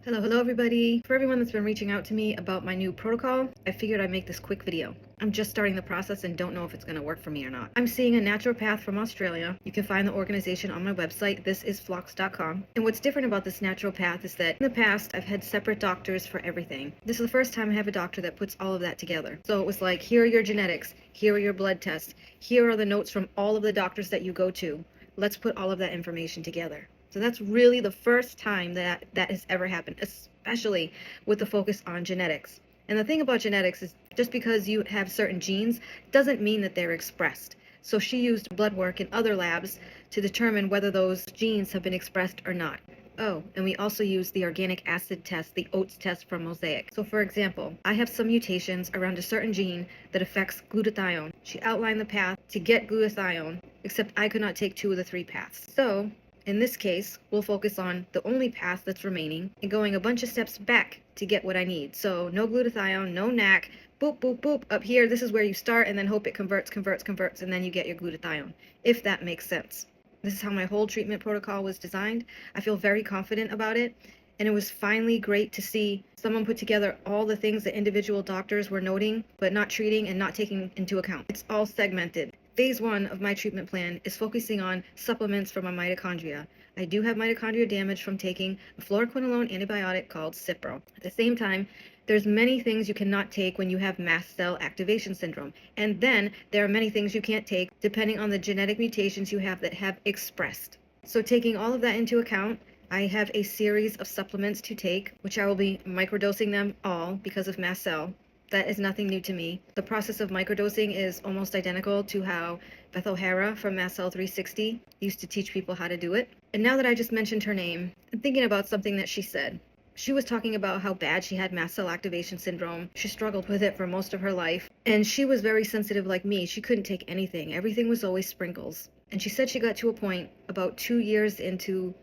Hello everybody. For everyone that's been reaching out to me about my new protocol, I figured I'd make this quick video. I'm just starting the process and don't know if it's going to work for me or not. I'm seeing a naturopath from Australia. You can find the organization on my website, thisisphlox.com. And what's different about this naturopath is that in the past, I've had separate doctors for everything. This is the first time I have a doctor that puts all of that together. So it was like, here are your genetics, here are your blood tests, here are the notes from all of the doctors that you go to. Let's put all of that information together. So that's really the first time that has ever happened, especially with the focus on genetics. And the thing about genetics is just because you have certain genes doesn't mean that they're expressed. So she used blood work in other labs to determine whether those genes have been expressed or not. Oh, and we also use the organic acid test, the OATS test from Mosaic. So for example, I have some mutations around a certain gene that affects glutathione. She outlined the path to get glutathione, except I could not take 2 of the 3 paths. So in this case, we'll focus on the only path that's remaining and going a bunch of steps back to get what I need. So no glutathione, no NAC, boop, boop, boop. Up here, this is where you start and then hope it converts, and then you get your glutathione, if that makes sense. This is how my whole treatment protocol was designed. I feel very confident about it. And it was finally great to see someone put together all the things that individual doctors were noting, but not treating and not taking into account. It's all segmented. Phase 1 of my treatment plan is focusing on supplements for my mitochondria. I do have mitochondria damage from taking a fluoroquinolone antibiotic called Cipro. At the same time, there's many things you cannot take when you have mast cell activation syndrome. And then there are many things you can't take depending on the genetic mutations you have that have expressed. So taking all of that into account, I have a series of supplements to take, which I will be microdosing them all because of mast cell. That is nothing new to me. The process of microdosing is almost identical to how Beth O'Hara from Mast Cell 360 used to teach people how to do it. And now that I just mentioned her name, I'm thinking about something that she said. She was talking about how bad she had mast cell activation syndrome. She struggled with it for most of her life. And she was very sensitive like me. She couldn't take anything. Everything was always sprinkles. And she said she got to a point about 2 years into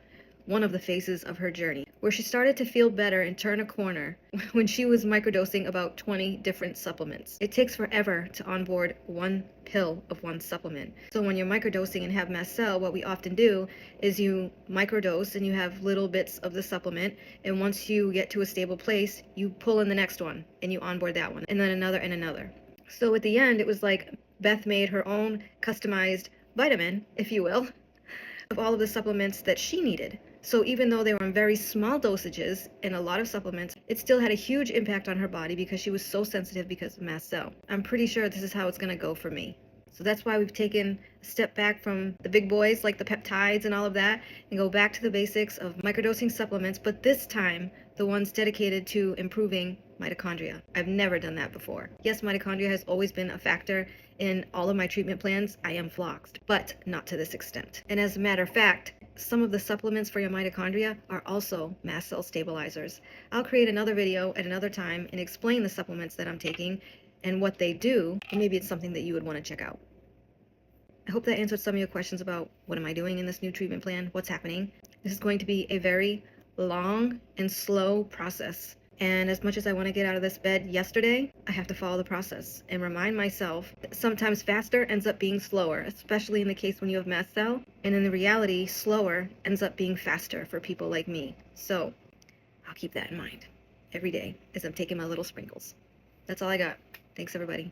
one of the phases of her journey, where she started to feel better and turn a corner when she was microdosing about 20 different supplements. It takes forever to onboard one pill of one supplement. So when you're microdosing and have mast cell, what we often do is you microdose and you have little bits of the supplement, and once you get to a stable place, you pull in the next one and you onboard that one, and then another and another. So at the end, it was like Beth made her own customized vitamin, if you will, of all of the supplements that she needed. So even though they were in very small dosages and a lot of supplements, it still had a huge impact on her body because she was so sensitive because of mast cell. I'm pretty sure this is how it's going to go for me. So that's why we've taken a step back from the big boys like the peptides and all of that and go back to the basics of microdosing supplements, but this time the ones dedicated to improving mitochondria. I've never done that before. Yes, mitochondria has always been a factor in all of my treatment plans. I am phloxed, but not to this extent. And as a matter of fact, some of the supplements for your mitochondria are also mast cell stabilizers. I'll create another video at another time and explain the supplements that I'm taking and what they do, and maybe it's something that you would want to check out. I hope that answered some of your questions about what am I doing in this new treatment plan, what's happening. This is going to be a very long and slow process. And as much as I want to get out of this bed yesterday, I have to follow the process and remind myself that sometimes faster ends up being slower, especially in the case when you have mast cell. And in the reality, slower ends up being faster for people like me. So I'll keep that in mind every day as I'm taking my little sprinkles. That's all I got. Thanks, everybody.